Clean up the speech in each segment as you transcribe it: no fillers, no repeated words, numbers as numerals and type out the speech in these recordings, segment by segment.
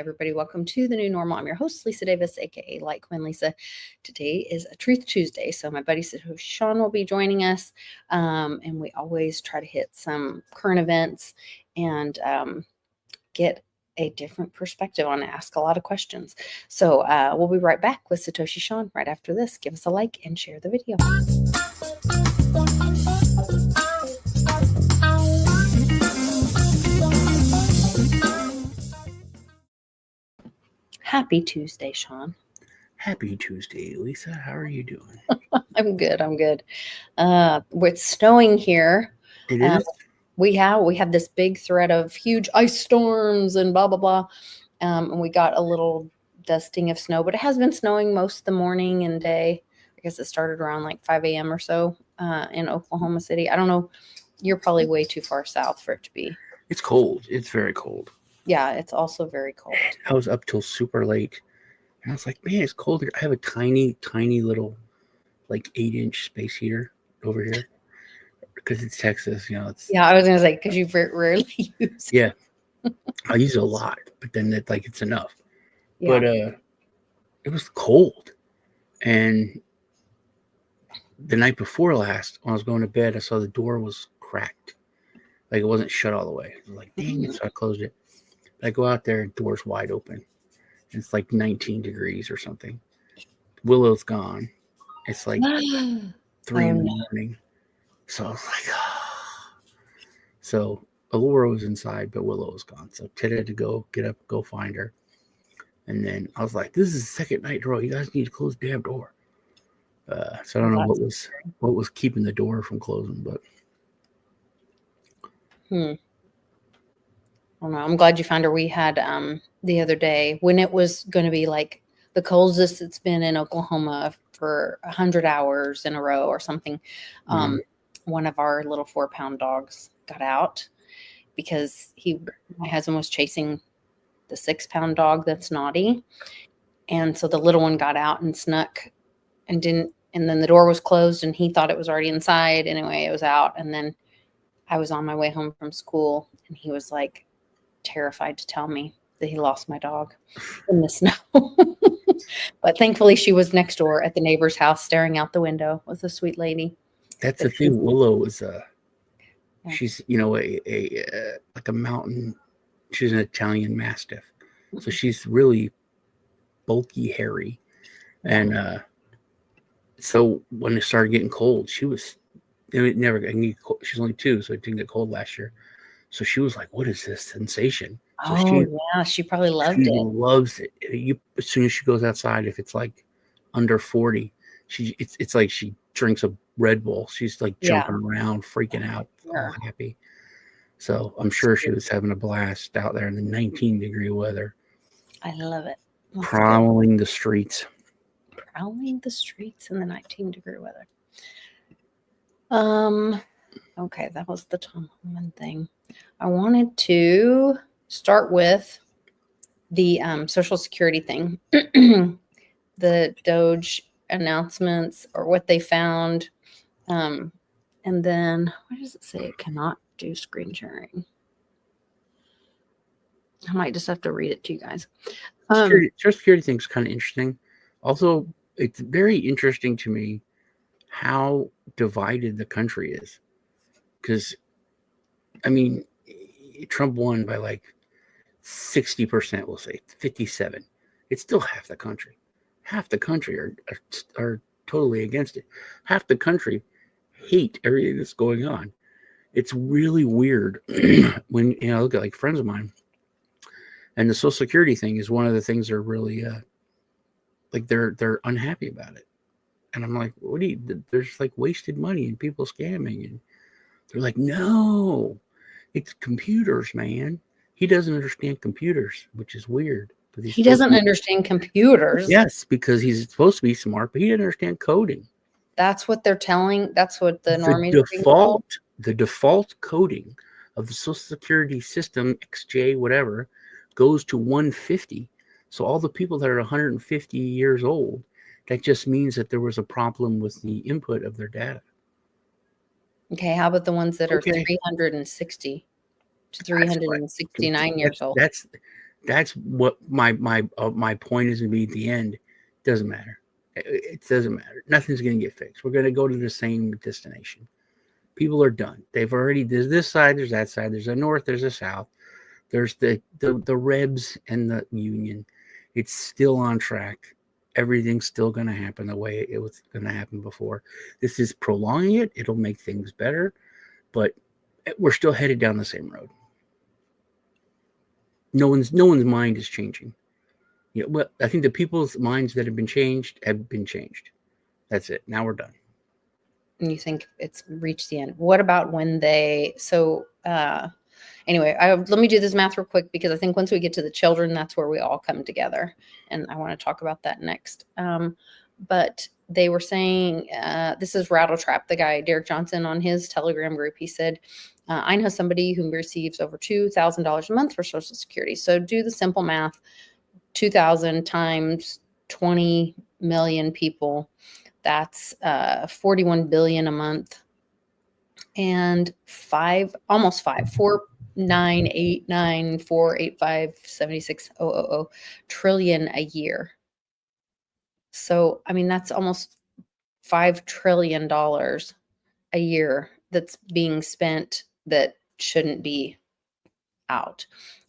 everybody. Welcome to the new normal. I'm your host, Lisa Davis, aka Like Queen Lisa. Today is a Truth Tuesday, so my buddy Sean will be joining us, and we always try to hit some current events and get a different perspective on it, ask a lot of questions. So we'll be right back with Satoshi Sean right after this. Give us a like and share the video. Happy Tuesday, Sean. Happy Tuesday, Lisa. How are you doing? I'm good. It's snowing here. It is? We have this big threat of huge ice storms and blah, blah, blah. And we got a little dusting of snow, but it has been snowing most of the morning and day. I guess it started around like 5 a.m. or so in Oklahoma City. I don't know. You're probably way too far south for it to be. It's cold. It's very cold. Yeah, it's also very cold. I was up till super late. And I was like, man, it's cold here. I have a tiny little, like 8-inch space heater over here. Because it's Texas, you know. Yeah, I was going to say, because you rarely use it. Yeah. I use it a lot, but then it's enough. Yeah. But it was cold. And the night before last, when I was going to bed, I saw the door was cracked. Like it wasn't shut all the way. I was like, dang it. So I closed it. I go out there and door's wide open. It's like 19 degrees or something. Willow's gone. It's like 3 in the morning. So I was like, oh. So Allura was inside, but Willow was gone. So Ted had to get up, go find her. And then I was like, this is the second night in a row. You guys need to close the damn door. So I don't know what was keeping the door from closing, but. I don't know. I'm glad you found her. We had the other day when it was going to be like the coldest it's been in Oklahoma for 100 hours in a row or something. One of our little 4-pound dogs got out because my husband was chasing the 6-pound dog that's naughty. And so the little one got out and snuck and then the door was closed and he thought it was already inside. Anyway, it was out. And then I was on my way home from school and he was like terrified to tell me that he lost my dog in the snow. But thankfully she was next door at the neighbor's house staring out the window with a sweet lady. That's the thing. Willow is she's, you know, a like a mountain. She's an Italian Mastiff. So she's really bulky, hairy. And so when it started getting cold, she's only 2, so it didn't get cold last year. So she was like, what is this sensation? So she probably loved it. She loves it. As soon as she goes outside, if it's like under 40, it's like she drinks a Red Bull. She's like jumping around, freaking out, all happy. So I'm sure she was having a blast out there in the 19-degree weather. I love it. Prowling the streets. Prowling the streets in the 19-degree weather. Okay, that was the Tom Homan thing. I wanted to start with the Social Security thing. The Doge announcements or what they found. And then, what does it say? It cannot do screen sharing. I might just have to read it to you guys. Social Security thing is kind of interesting. Also, it's very interesting to me how divided the country is. Because, I mean, Trump won by like 60%, we'll say, 57. It's still half the country. Half the country are totally against it. Half the country hate everything that's going on. It's really weird when, you know, I look at like friends of mine, and the Social Security thing is one of the things they're really like they're unhappy about it. And I'm like, there's like wasted money and people scamming, and they're like, no, it's computers, man. He doesn't understand computers, which is weird. He doesn't understand computers. Yes, because he's supposed to be smart, but he doesn't understand coding. That's what they're telling. That's what the normies the default coding of the Social Security system, XJ, whatever, goes to 150. So all the people that are 150 years old, that just means that there was a problem with the input of their data. Okay, how about the ones that are 360 to 369 years old? That's what my point is going to be at the end. Doesn't matter. It doesn't matter. Nothing's going to get fixed. We're going to go to the same destination. People are done. They've already, there's this side, there's that side, there's a north, there's a south, there's the Rebs and the Union. It's still on track. Everything's still going to happen the way it was going to happen before. This is prolonging it. It'll make things better, but we're still headed down the same road. No one's mind is changing. Yeah, well, I think the people's minds that have been changed. That's it. Now we're done. And you think it's reached the end. What about when they, anyway, let me do this math real quick, because I think once we get to the children, that's where we all come together. And I want to talk about that next. But they were saying, this is Rattletrap, the guy, Derek Johnson, on his Telegram group. He said, I know somebody who receives over $2,000 a month for Social Security. So do the simple math, 2,000 times 20 million people. That's 41 billion a month, and 4,989,485,76,000 trillion a year. So, I mean, that's almost $5 trillion a year that's being spent that shouldn't be out.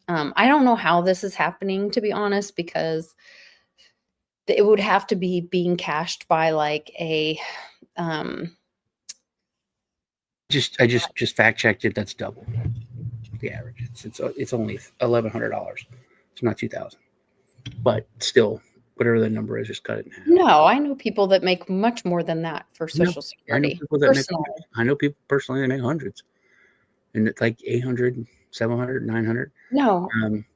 I don't know how this is happening, to be honest, because it would have to be being cashed by like a I just fact checked it. That's double the average. It's only $1,100. It's not 2,000, but still, whatever the number is, just cut it in half. No, I know people that make much more than that for Social Security. I know people personally that make hundreds, and it's like 800, 700, 900. No.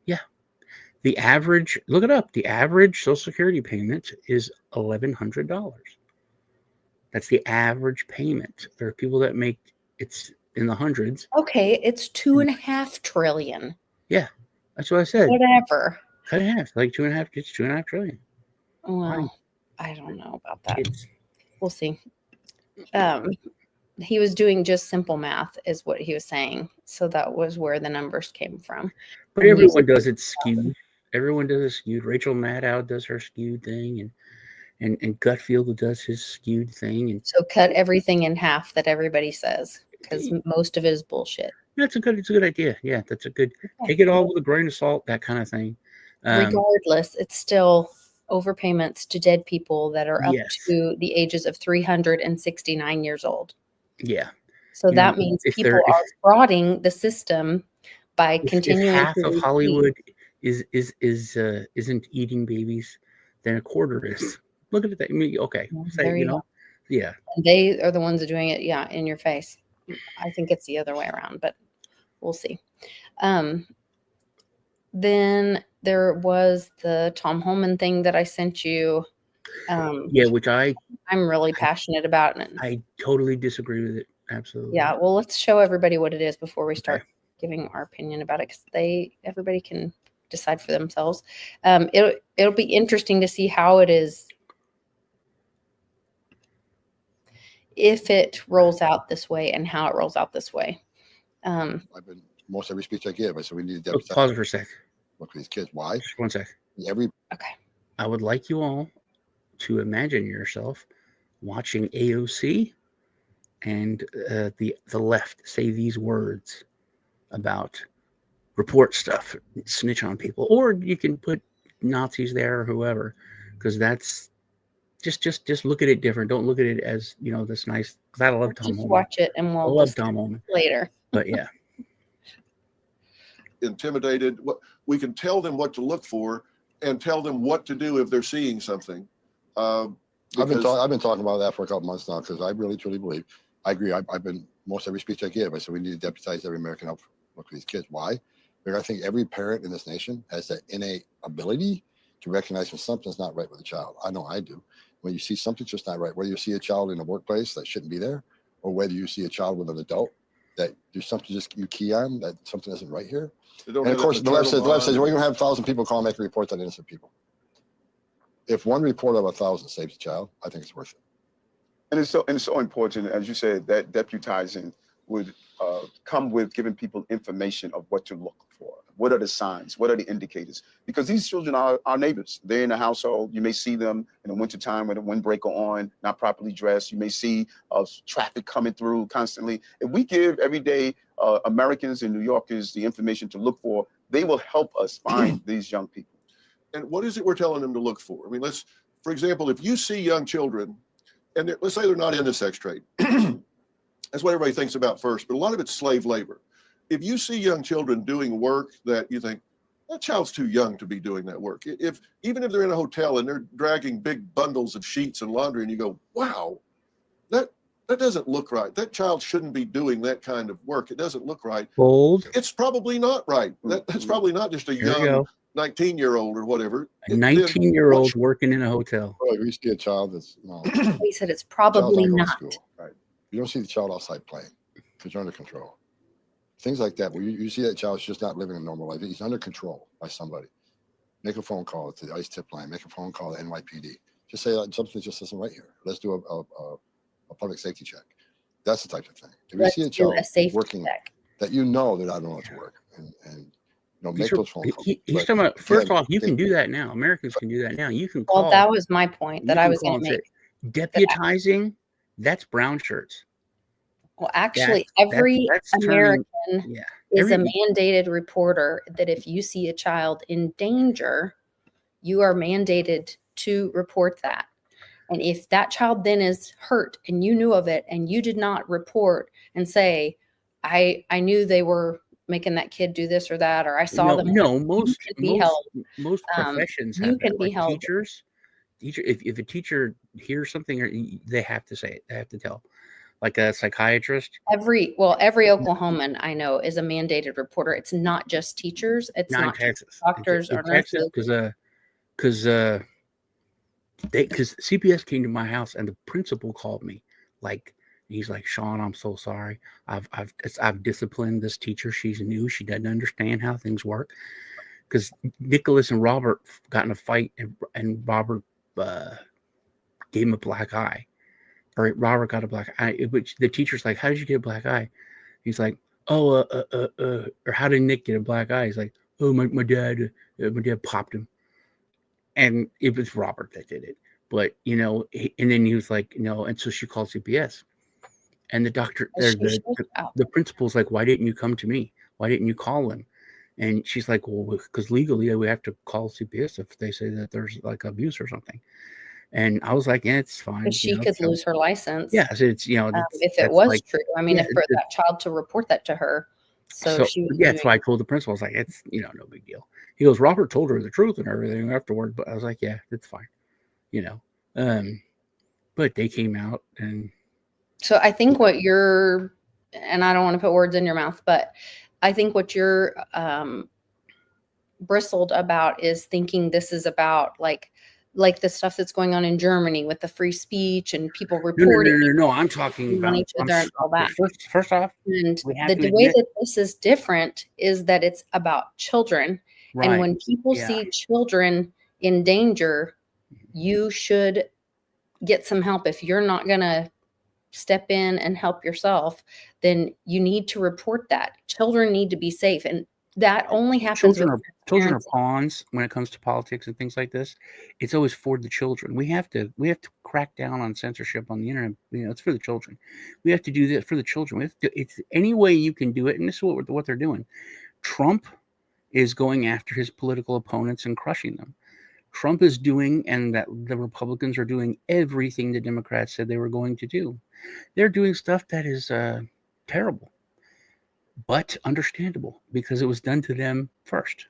Yeah. The average, look it up. The average Social Security payment is $1,100. That's the average payment. There are people that make it's in the hundreds. Okay, it's 2.5 trillion. Yeah, that's what I said. Whatever. Cut in half, like 2.5. It's 2.5 trillion. Well, I don't know about that. We'll see. He was doing just simple math, is what he was saying. So that was where the numbers came from. But everyone does it skewed. Everyone does it skewed. Rachel Maddow does her skewed thing, and Gutfield does his skewed thing. And so cut everything in half that everybody says, because most of it is bullshit. It's a good idea. Yeah, that's a good. Take it all with a grain of salt, that kind of thing. Regardless, it's still overpayments to dead people that are up to the ages of 369 years old. Yeah. So that means people are frauding the system by continuing. If half of Hollywood isn't eating babies, then a quarter is. Look at that. I mean, okay. Yeah. And they are the ones that are doing it. Yeah, in your face. I think it's the other way around, but we'll see. Then there was the Tom Holman thing that I sent you. Which I'm really passionate about. And I totally disagree with it. Absolutely. Yeah. Well, let's show everybody what it is before we start giving our opinion about it, because everybody can decide for themselves. It'll be interesting to see how it is if it rolls out this way and how it rolls out this way. I've been most every speech I give. I said we need to pause for a sec. Look for these kids. Why? Just 1 sec. Okay. I would like you all to imagine yourself watching AOC and the left say these words about report stuff, snitch on people, or you can put Nazis there or whoever, because that's just look at it different. Don't look at it as this nice. Because I love Tom Holman. Watch it and we'll love Tom Holman later. But yeah. Intimidated. What we can tell them what to look for and tell them what to do if they're seeing something. I've been talking about that for a couple months now, because I really truly believe. I agree. I've been most every speech I give. I said we need to deputize every American out for these kids. Why? Because I think every parent in this nation has that innate ability to recognize when something's not right with a child. I know I do. When you see something's just not right, whether you see a child in a workplace that shouldn't be there, or whether you see a child with an adult that there's something just you key on that something isn't right here. And of course, the left says we're going to have 1,000 people call and make reports on innocent people. If one report of 1,000 saves a child, I think it's worth it. And it's so important, as you said, that deputizing would come with giving people information of what to look for. What are the signs? What are the indicators? Because these children are our neighbors. They're in the household. You may see them in the wintertime with a windbreaker on, not properly dressed. You may see traffic coming through constantly. If we give everyday Americans and New Yorkers the information to look for, they will help us find these young people. And what is it we're telling them to look for? I mean, for example, if you see young children, and let's say they're not in the sex trade, that's what everybody thinks about first, but a lot of it's slave labor. If you see young children doing work that you think, that child's too young to be doing that work. Even if they're in a hotel and they're dragging big bundles of sheets and laundry, and you go, wow, that doesn't look right. That child shouldn't be doing that kind of work. It doesn't look right. Bold. It's probably not right. That's probably not just a young 19-year-old or whatever. A 19-year-old working in a hotel. Well, if you see a child that's, He said it's probably not. Right. You don't see the child outside playing because you're under control. Things like that, where you see that child's just not living a normal life. He's under control by somebody. Make a phone call to the ICE tip line. Make a phone call to NYPD. Just say something just isn't right here. Let's do a public safety check. That's the type of thing. If you see a child working check that they're not allowed to work, and make those phone calls. He's talking about, first off, you can do that now. Americans can do that now. You can call. Well, that was my point that I was going to make. Deputizing, that's brown shirts. Well, actually, every American is a mandated reporter that if you see a child in danger, you are mandated to report that. And if that child then is hurt and you knew of it and you did not report and say, I knew they were making that kid do this or that, or I saw them. No, most professions have you can be held. Teachers, if a teacher hears something, they have to say it. They have to tell. Like a psychiatrist. Every Oklahoman I know is a mandated reporter. It's not just teachers. It's not Texas. Doctors or nurses. Because CPS came to my house and the principal called me. He's like, Sean, I'm so sorry. I've disciplined this teacher. She's new. She doesn't understand how things work. Because Nicholas and Robert got in a fight, and Robert gave him a black eye. Or Robert got a black eye. Which the teacher's like, how did you get a black eye? He's like, or how did Nick get a black eye? He's like, oh, my dad popped him. And it was Robert that did it. But, and then he was like, no. And so she called CPS. And the doctor, the principal's like, why didn't you come to me? Why didn't you call him? And she's like, well, because legally we have to call CPS if they say that there's like abuse or something. And I was like, yeah, it's fine. She could lose her license. Yeah, so it's if it was true. I mean, for that child to report that to her. So she was that's why I told the principal. I was like, it's no big deal. He goes, Robert told her the truth and everything afterward, but I was like, yeah, it's fine. But they came out and. So I think what you're, and I don't want to put words in your mouth, but I think what you're bristled about is thinking this is about like the stuff that's going on in Germany with the free speech and people reporting. No. I'm talking about each other and all that. First off, and the way that this is different is that it's about children. Right. And when people see children in danger, you should get some help. If you're not going to step in and help yourself, then you need to report that. Children need to be safe. And that only happens. Children are pawns when it comes to politics and things like this. It's always for the children. We have to crack down on censorship on the internet. It's for the children. We have to do this for the children. It's any way you can do it. And this is what they're doing. Trump is going after his political opponents and crushing them. Trump is doing, and that the Republicans are doing everything the Democrats said they were going to do. They're doing stuff that is terrible, but understandable because it was done to them first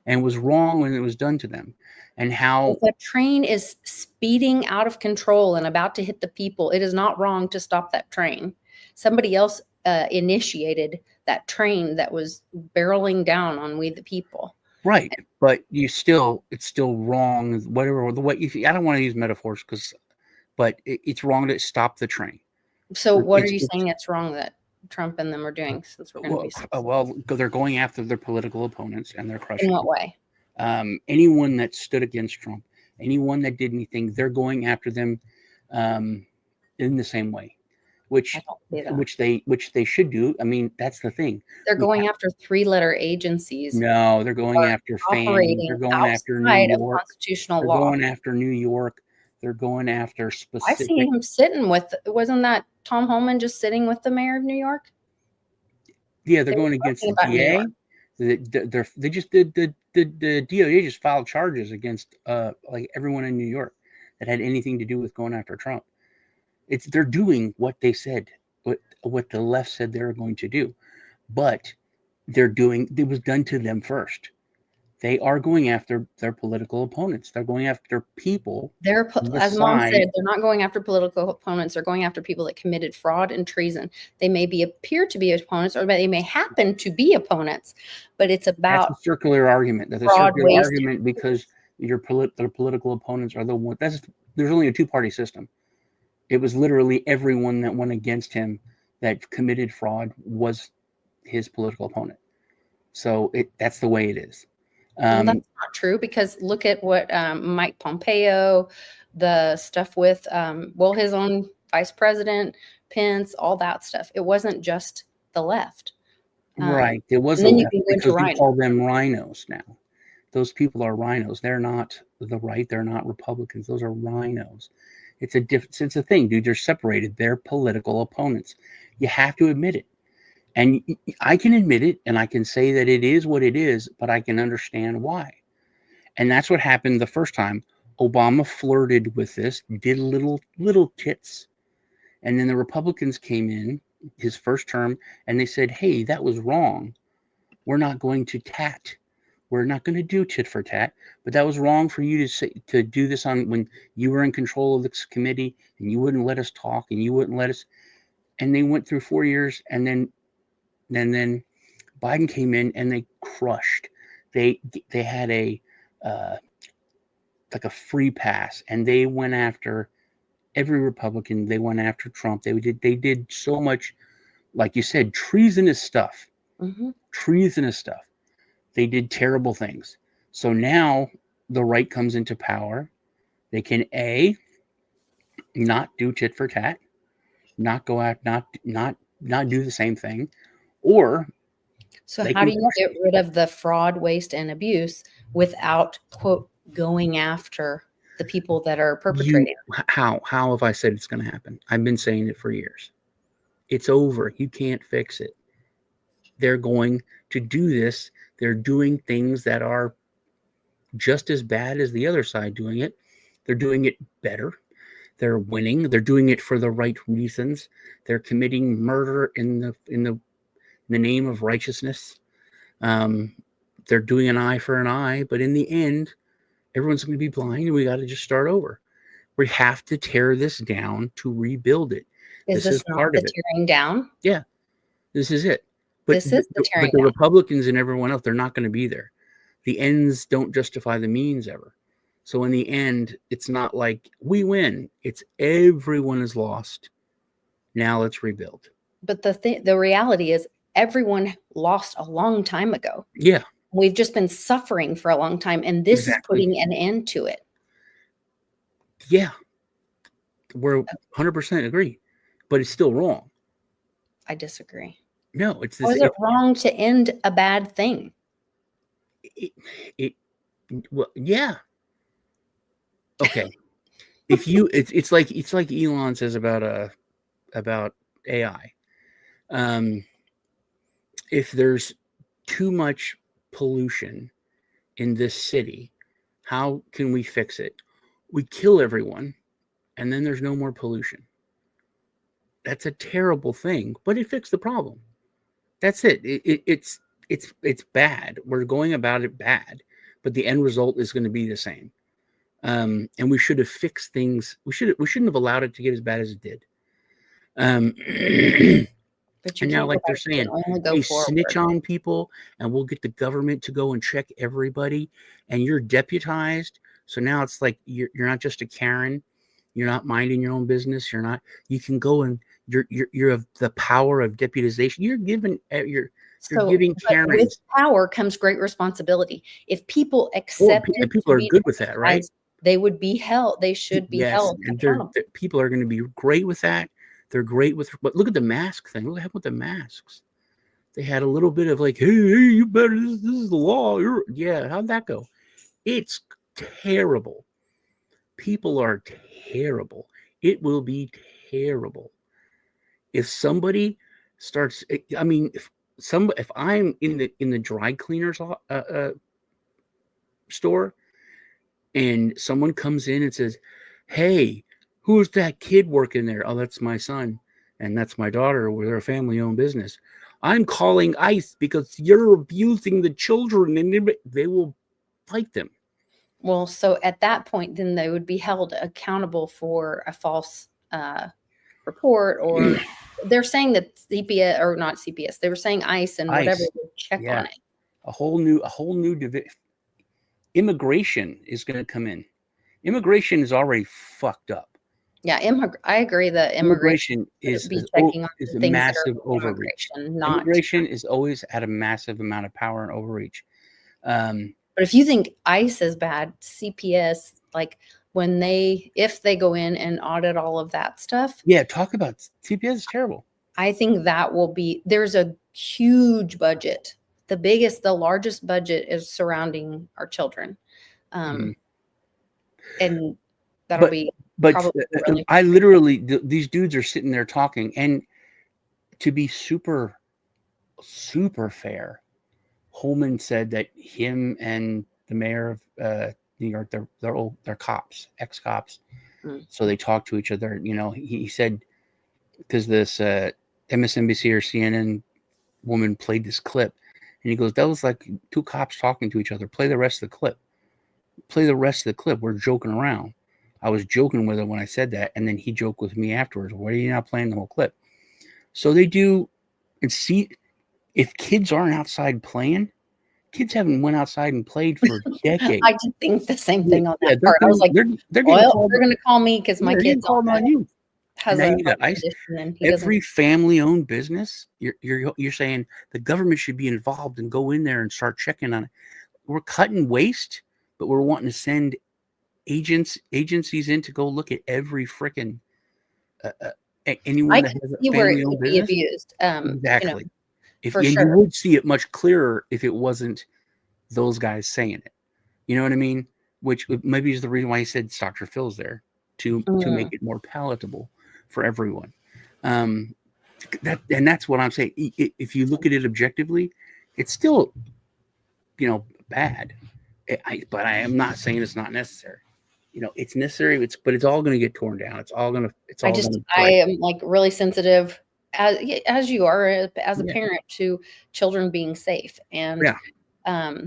and was wrong when it was done to them. And how if a train is speeding out of control and about to hit the people, it is not wrong to stop that train. Somebody else initiated that train that was barreling down on we the people. Right. But it's still wrong. Whatever the way I don't want to use metaphors but it's wrong to stop the train. So what are you saying it's wrong that Trump and them are doing, since we're going to be they're going after their political opponents and they're crushing in what way? Anyone that stood against Trump, anyone that did anything, they're going after them in the same way. which I don't see that. which they should do. I mean, that's the thing. They're We going have- after three-letter agencies no, they're going are after FAME. operating They're going after New outside of York. constitutional They're law. going after New York. They're going after I specific. see him sitting with, wasn't that Tom Holman just sitting with the mayor of New York? Yeah, they're They were going against the talking about New DA. York. They just did the DOJ just filed charges against like everyone in New York that had anything to do with going after Trump. They're doing what they said, what the left said they were going to do, but it was done to them first. They are going after their political opponents. They're going after people. As Mom said, they're not going after political opponents. They're going after people that committed fraud and treason. They may appear to be opponents, or they may happen to be opponents, but it's about that's a circular argument. That's a fraud, circular waste, argument because their political opponents are the one. There's only a two-party system. It was literally everyone that went against him that committed fraud was his political opponent. So that's the way it is. Well, that's not true, because look at what Mike Pompeo, the stuff with, his own vice president, Pence, all that stuff. It wasn't just the left. Right. It was and then the you left can go into because we rhino. call them rhinos now. Those people are rhinos. They're not the right. They're not Republicans. Those are rhinos. It's a difference. It's a thing, dude. They're separated. They're political opponents. You have to admit it. And I can admit it, and I can say that it is what it is, but I can understand why. And that's what happened the first time. Obama flirted with this, did little tits. And then the Republicans came in his first term, and they said, hey, that was wrong. We're not going to tat. We're not going to do tit for tat. But that was wrong for you to do this when you were in control of this committee, and you wouldn't let us talk, and you wouldn't let us. And they went through 4 years, and then Biden came in and they crushed. They had a like a free pass, and they went after every Republican. They went after Trump. They did so much, like you said, treasonous stuff. Mm-hmm. Treasonous stuff. They did terrible things. So now the right comes into power. They can not do tit for tat, not go out, not do the same thing, or so how do you get rid of the fraud, waste, and abuse without, quote, going after the people that are perpetrating? How have I said it's going to happen? I've been saying it for years. It's over. You can't fix it. They're going to do this. They're doing things that are just as bad as the other side doing it. They're doing it better. They're winning. They're doing it for the right reasons. They're committing murder in the name of righteousness. They're doing an eye for an eye, but in the end, everyone's going to be blind, and we got to just start over. We have to tear this down to rebuild it. This is not part of it. Tearing down? Yeah, this is it. But this is the tearing down. The Republicans and everyone else, they're not going to be there. The ends don't justify the means ever. So in the end, it's not like we win. It's everyone is lost. Now let's rebuild. But the reality is everyone lost a long time ago. Yeah. We've just been suffering for a long time, and this is putting an end to it. Yeah. We're 100% agree, but it's still wrong. I disagree. No, it's How is it wrong to end a bad thing? Well, yeah. Okay. It's like Elon says about AI. If there's too much pollution in this city, how can we fix it? We kill everyone, and then there's no more pollution. That's a terrible thing, but it fixed the problem. That's it. It's bad. We're going about it bad, but the end result is going to be the same. And we should have fixed things. We shouldn't have allowed it to get as bad as it did. But and now, like they're saying, we snitch on people, and we'll get the government to go and check everybody, and you're deputized. So now it's like you're not just a Karen. You're not minding your own business. You're not. You can go and you're of the power of deputization. You're giving giving Karens. With power comes great responsibility. If people accept it, people are good with that, right? They would be held. They should be held. And people are going to be great with that. They're great with, but look at the mask thing. What happened with the masks? They had a little bit of like, hey, you better, this is the law. Yeah, how'd that go? It's terrible. People are terrible. It will be terrible. If somebody starts, I mean, if I'm in the dry cleaners store and someone comes in and says, hey, who's that kid working there? Oh, that's my son. And that's my daughter. We're a family-owned business. I'm calling ICE because you're abusing the children, and they will fight them. Well, so at that point, then they would be held accountable for a false report, or they're saying that CPS, or not CPS, they were saying ICE and whatever would check on it. A whole new division. Immigration is going to come in. Immigration is already fucked up. Yeah, I agree that immigration is a massive overreach. Immigration is always at a massive amount of power and overreach. But if you think ICE is bad, CPS, like if they go in and audit all of that stuff. Yeah, talk about CPS is terrible. I think that will be, there's a huge budget. The largest budget is surrounding our children. And that'll be. But really I literally, these dudes are sitting there talking, and to be super, super fair, Holman said that him and the mayor of New York, they're cops, ex-cops. So they talk to each other. You know, he said, because this MSNBC or CNN woman played this clip, and he goes, that was like two cops talking to each other. Play the rest of the clip. We're joking around. I was joking with him when I said that, and then he joked with me afterwards. Why are you not playing the whole clip? So they do, and see, if kids aren't outside playing, kids haven't went outside and played for decades. I did think the same thing on that part. I was like, they're going to call me because my kids on you. Has every family-owned business, you're saying the government should be involved and go in there and start checking on it. We're cutting waste, but we're wanting to send agencies in to go look at every freaking anyone that has a family-owned business. Be abused. Exactly. You would see it much clearer if it wasn't those guys saying it. You know what I mean? Which maybe is the reason why he said Dr. Phil's there to make it more palatable for everyone. That's what I'm saying. If you look at it objectively, it's still, bad. But I am not saying it's not necessary. It's necessary. But it's all going to get torn down. I am like really sensitive, as you are as a parent, to children being safe. And But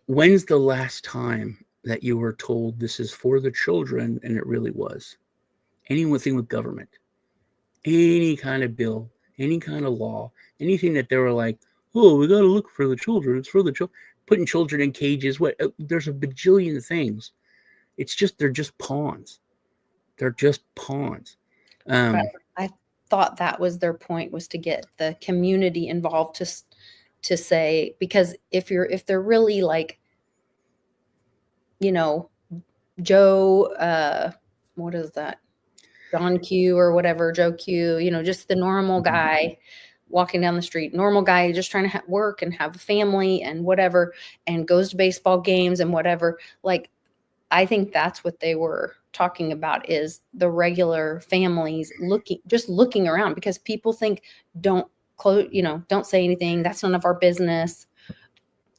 when's the last time that you were told this is for the children and it really was? Anything with government, any kind of bill, any kind of law, anything that they were like, oh, we got to look for the children. It's for the children. Putting children in cages. There's a bajillion things. It's just, they're just pawns. They're just pawns. I thought that was their point, was to get the community involved to say, because if they're really like, Joe, what is that? John Q or whatever, Joe Q, just the normal guy walking down the street, normal guy just trying to work and have a family and whatever, and goes to baseball games and whatever. Like, I think that's what they were talking about, is the regular families looking around, because people think don't say anything. That's none of our business.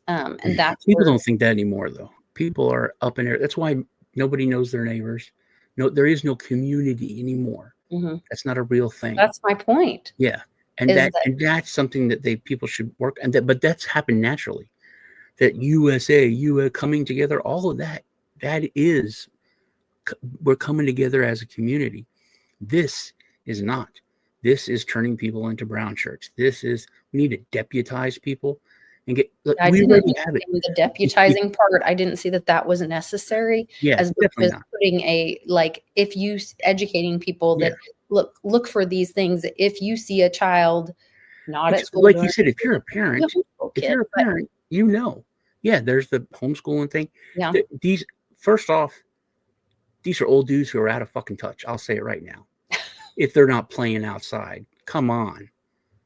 And that's people don't think that anymore, though. People are up in there. That's why nobody knows their neighbors. No, there is no community anymore. Mm-hmm. That's not a real thing. That's my point. Yeah. And that's something that people should work on. But that's happened naturally. That USA coming together, all of that is, we're coming together as a community. This is not. This is turning people into brown shirts. We need to deputize people and get. I didn't have it. The deputizing part, I didn't see that was necessary. Yeah, as putting educating people that look for these things. If you see a child not at school, like you said, if you're a parent, there's the homeschooling thing. Yeah. These are old dudes who are out of fucking touch. I'll say it right now. if they're not playing outside. Come on.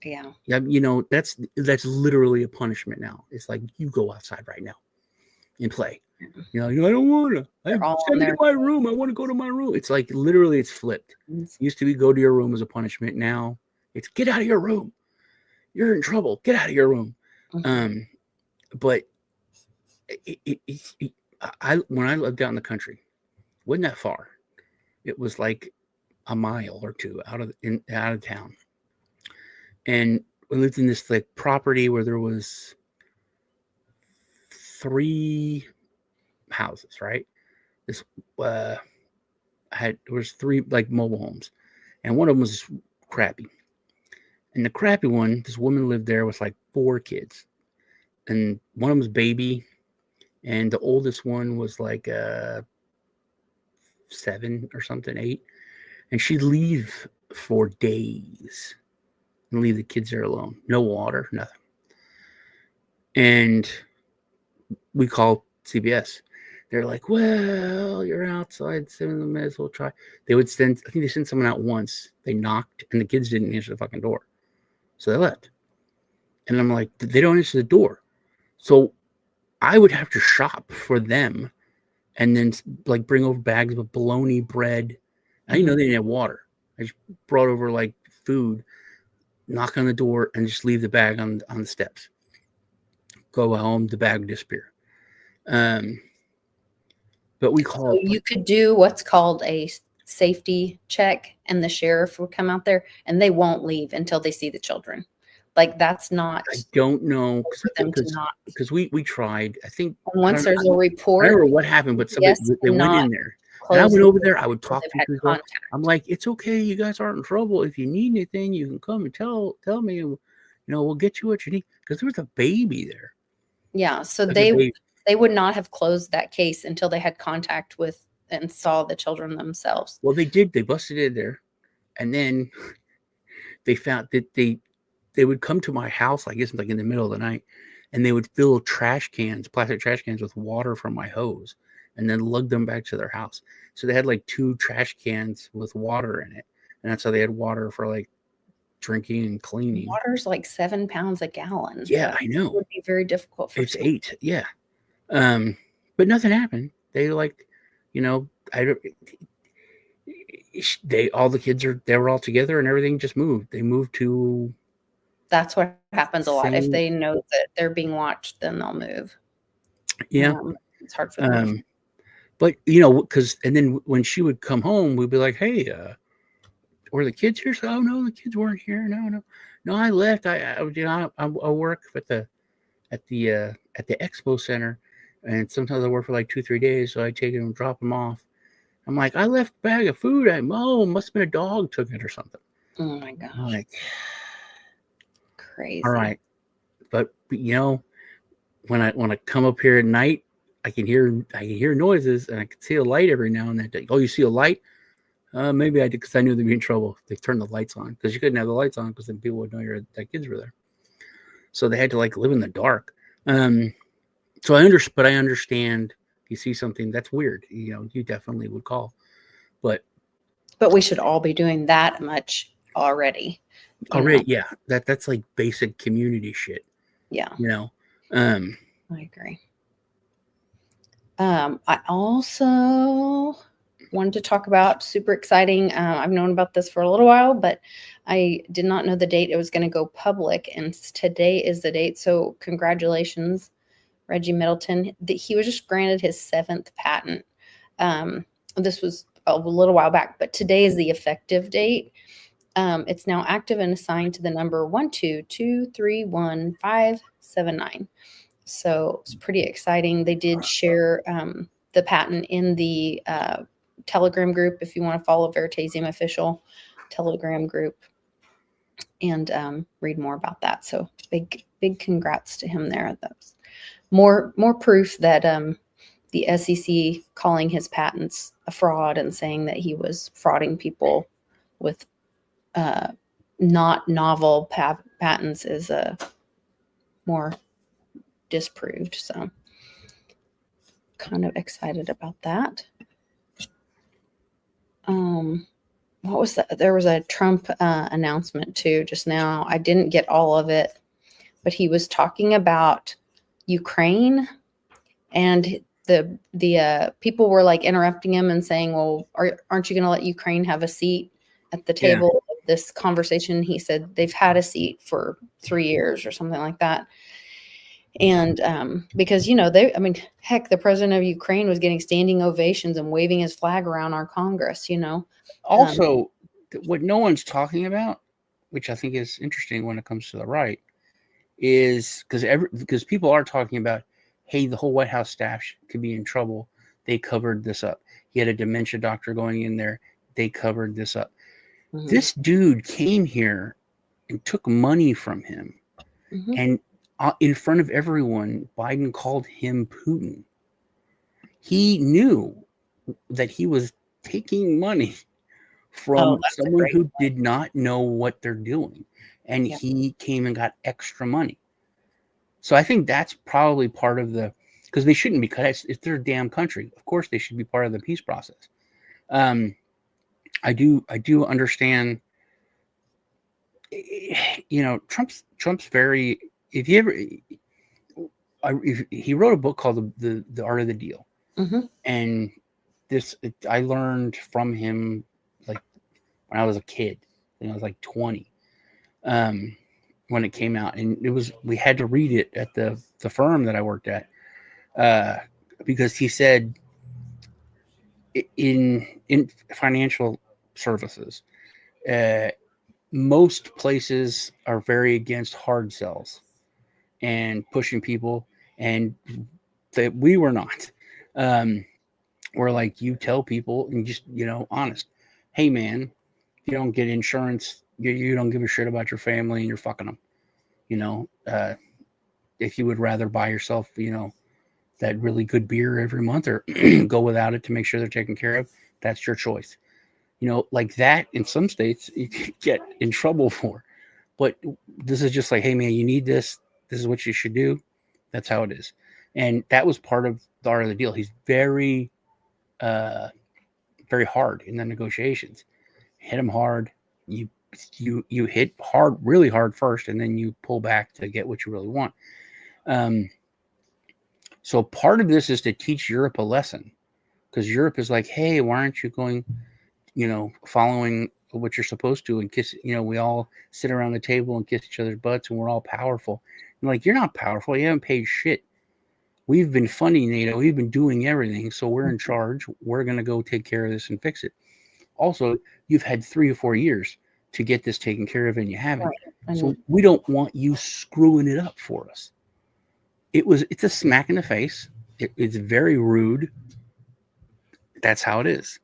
Yeah. Yeah, that's literally a punishment now. It's like, you go outside right now and play. I don't want to. They're all Send on me their to my room. I want to go to my room. It's like literally it's flipped. Used to be go to your room as a punishment. Now it's get out of your room. You're in trouble. Get out of your room. Mhm. But when I lived out in the country, wasn't that far. It was like a mile or two out of town. And we lived in this like property where there was 3 houses, right? This there was 3 like mobile homes, and one of them was crappy. And the crappy one, this woman lived there with like 4 kids, and one of them was baby, and the oldest one was like 7 or something, 8, and she'd leave for days and leave the kids there alone, no water, nothing. And we called CBS. They're like, well, you're outside, so we may as well try. I think they sent someone out once. They knocked, and the kids didn't answer the fucking door. So they left. And I'm like, they don't answer the door. So I would have to shop for them and then like bring over bags of bologna, bread. I didn't know they didn't have water. I just brought over like food, knock on the door, and just leave the bag on the steps. Go home, the bag would disappear. But we call. So you could do what's called a safety check, and the sheriff would come out there, and they won't leave until they see the children. Like that's not. I don't know for them to not. because we tried. I think Once there's a I don't report, remember what happened, but somebody they went in there. And I went over there. I would talk to people. I'm like, it's okay. You guys aren't in trouble. If you need anything, you can come and tell me. We'll get you what you need. Because there was a baby there. Yeah. So Like they would not have closed that case until they had contact with and saw the children themselves. Well, they did. They busted in there, and then they found that they would come to my house, I guess, like in the middle of the night, and they would fill plastic trash cans with water from my hose, and then lug them back to their house. So they had like 2 trash cans with water in it, and that's how they had water for like drinking and cleaning. Water's like 7 pounds a gallon. Yeah, I know. It would be very difficult for. It's 8, yeah. But nothing happened. They all the kids they were all together and everything just moved. They moved to. That's what happens a lot. If they know that they're being watched, then they'll move. Yeah. It's hard for them. But because and then when she would come home, we'd be like, hey, were the kids here? So, oh no, the kids weren't here. No, I left. I work at the expo center, and sometimes I work for like 2-3 days, so I take them and drop them off. I'm like, I left a bag of food. Must have been a dog took it or something. Oh my gosh. I'm like, crazy. All right. But when I come up here at night, I can hear noises, and I can see a light every now and then. Oh, you see a light? Maybe I did, because I knew they'd be in trouble if they turned the lights on, because you couldn't have the lights on because then people would know that kids were there. So they had to like live in the dark. So I understand. If you see something that's weird, you definitely would call. But we should all be doing that much already. Yeah. That's like basic community shit. Yeah. I agree. I also wanted to talk about super exciting. I've known about this for a little while, but I did not know the date it was going to go public, and today is the date. So congratulations, Reggie Middleton. He was just granted his 7th patent. This was a little while back, but today is the effective date. It's now active and assigned to the number 122311579. So it's pretty exciting. They did share the patent in the Telegram group, if you want to follow Veritasium official Telegram group and read more about that. So big congrats to him there. That's more proof that the SEC calling his patents a fraud and saying that he was frauding people with not novel patents is more disproved. So kind of excited about that. what was that? There was a Trump announcement too just now. I didn't get all of it, but he was talking about Ukraine, and the people were like interrupting him and saying, "Well, aren't you going to let Ukraine have a seat at the Yeah. table of this conversation?" He said they've had a seat for 3 years or something like that. And because, you know, I mean, heck, the president of Ukraine was getting standing ovations and waving his flag around our Congress, you know. Also, what no one's talking about, which I think is interesting when it comes to the right, is because people are talking about, hey, the whole White House staff could be in trouble. They covered this up. He had a dementia doctor going in there. They covered this up. Mhm. This dude came here and took money from him. Mhm. And in front of everyone, Biden called him Putin. He knew that he was taking money from that's a someone great who did not know what they're doing. And Yeah. he came and got extra money. So I think that's probably part of because they shouldn't be cut. It's their damn country. Of course, they should be part of the peace process. I do understand. You know, Trump's very. If you ever, he wrote a book called the Art of the Deal, Mhm. and I learned from him like when I was a kid. I was like 20 when it came out, and we had to read it at the firm that I worked at because he said in financial services, most places are very against hard sells and pushing people, and that we were not. We're like, you tell people and just, you know, honest. Hey, man, if you don't get insurance, you don't give a shit about your family and you're fucking them. You know, if you would rather buy yourself, you know, that really good beer every month or go without it to make sure they're taken care of, that's your choice. You know, like that in some states you could get in trouble for. But this is just like, hey, man, you need this. This is what you should do. That's how it is. And that was part of the Art of the Deal. He's very, very hard in the negotiations. Hit him hard. You hit hard, really hard first, and then you pull back to get what you really want. So part of this is to teach Europe a lesson, because Europe is like, hey, why aren't you going, you know, following what you're supposed to and kiss, you know, we all sit around the table and kiss each other's butts and we're all powerful. I'm like, you're not powerful. You haven't paid shit. We've been funding NATO. We've been doing everything. So we're in charge. We're going to go take care of this and fix it. Also, you've had 3 or 4 years to get this taken care of and you haven't. Right. So we don't want you screwing it up for us. It's a smack in the face. It's very rude. That's how it is.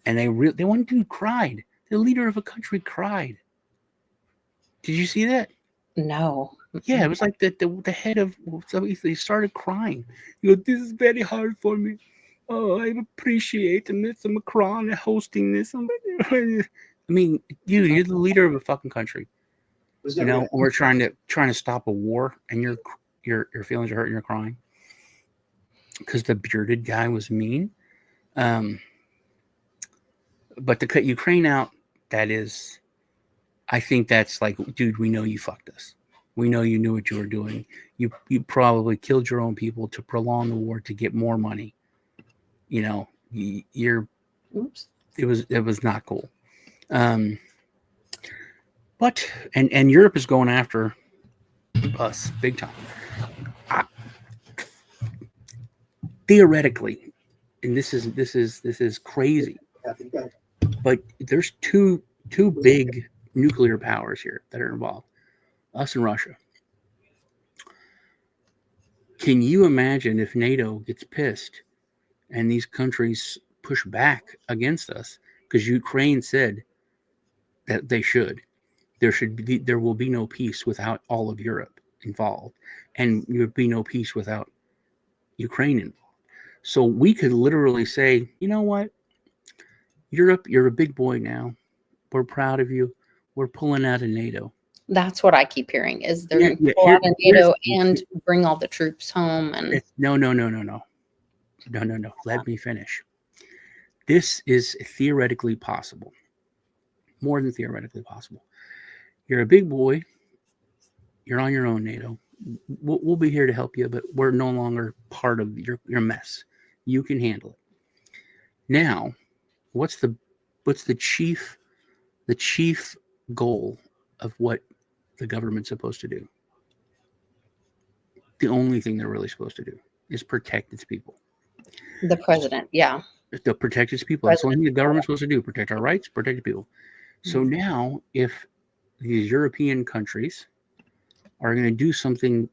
And they one dude cried. The leader of a country cried. Did you see that? No. Yeah, it was like the head of somebody. They started crying. You know, this is very hard for me. Oh, I appreciate Mr. Macron hosting this. I mean, dude, you're the leader of a fucking country. You know, we're trying to stop a war, and your feelings are hurt and you're crying because the bearded guy was mean. But to cut Ukraine out, I think that's like, dude, we know you fucked us. We know you knew what you were doing. You probably killed your own people to prolong the war to get more money. You know, Oops. It was not cool. But and Europe is going after us big time. Theoretically, and this is crazy, but there's two big nuclear powers here that are involved, us and Russia. Can you imagine if NATO gets pissed and these countries push back against us? Because Ukraine said that there will be no peace without all of Europe involved, and there would be no peace without Ukraine involved. So we could literally say, you know what, Europe, you're a big boy now. We're proud of you. We're pulling out of NATO. That's what I keep hearing is they're going to pull out of NATO and bring all the troops home. And no. Let me finish. This is theoretically possible. more than theoretically possible. You're a big boy. You're on your own, NATO. We'll be here to help you, but we're no longer part of your mess. You can handle it. Now, what's the chief goal of what the government's supposed to do? The only thing they're really supposed to do is protect its people. The president, yeah. To protect its people. That's the only thing the government's supposed to do. Protect our rights, protect the people. So now, if these European countries are going to do something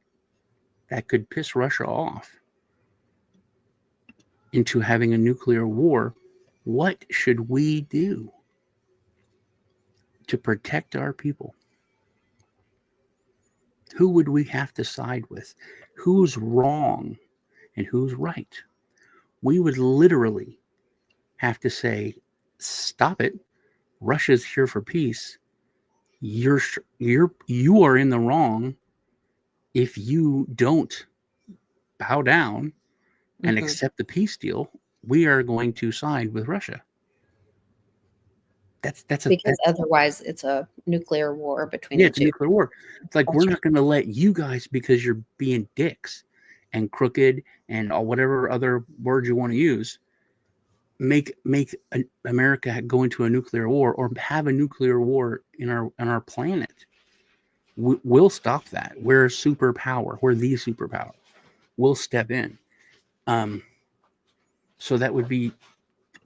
that could piss Russia off into having a nuclear war, what should we do to protect our people? Who would we have to side with? Who's wrong and who's right? We would literally have to say, stop it. Russia's here for peace. You are in the wrong if you don't bow down and accept the peace deal. We are going to side with Russia. That's Otherwise it's a nuclear war between the the two. two. It's a nuclear war. It's like, That's we're right. not going to let you guys, because you're being dicks and crooked and whatever other words you want to use, make America go into a nuclear war or have a nuclear war in our planet. We'll stop that. We're a superpower. We're the superpower. We'll step in. So that would be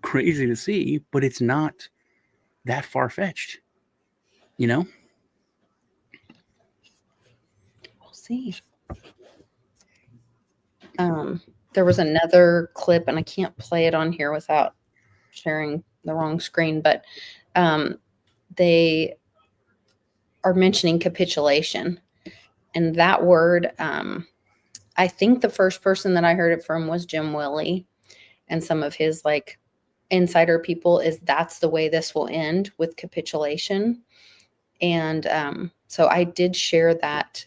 crazy to see, but it's not that far-fetched, We'll see. There was another clip, and I can't play it on here without sharing the wrong screen, but they are mentioning capitulation. And that word, I think the first person that I heard it from was Jim Willey and some of his like insider people, is that's the way this will end, with capitulation. And so I did share that.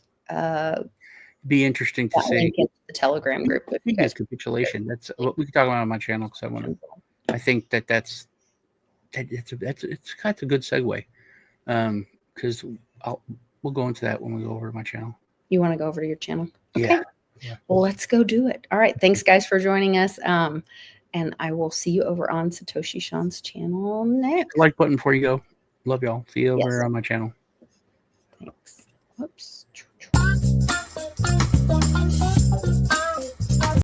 be interesting to That see. link into the Telegram group. If you guys, Capitulation. That's what we can talk about on my channel, because I think that's a good segue. Because we'll go into that when we go over to my channel. you want to go over to your channel? Okay. Yeah. Well, let's go do it. All right. Thanks, guys, for joining us. And I will see you over on Satoshi Sean's channel next. Like button before you go. Love y'all. See you over Yes. on my channel. Thanks. Whoops.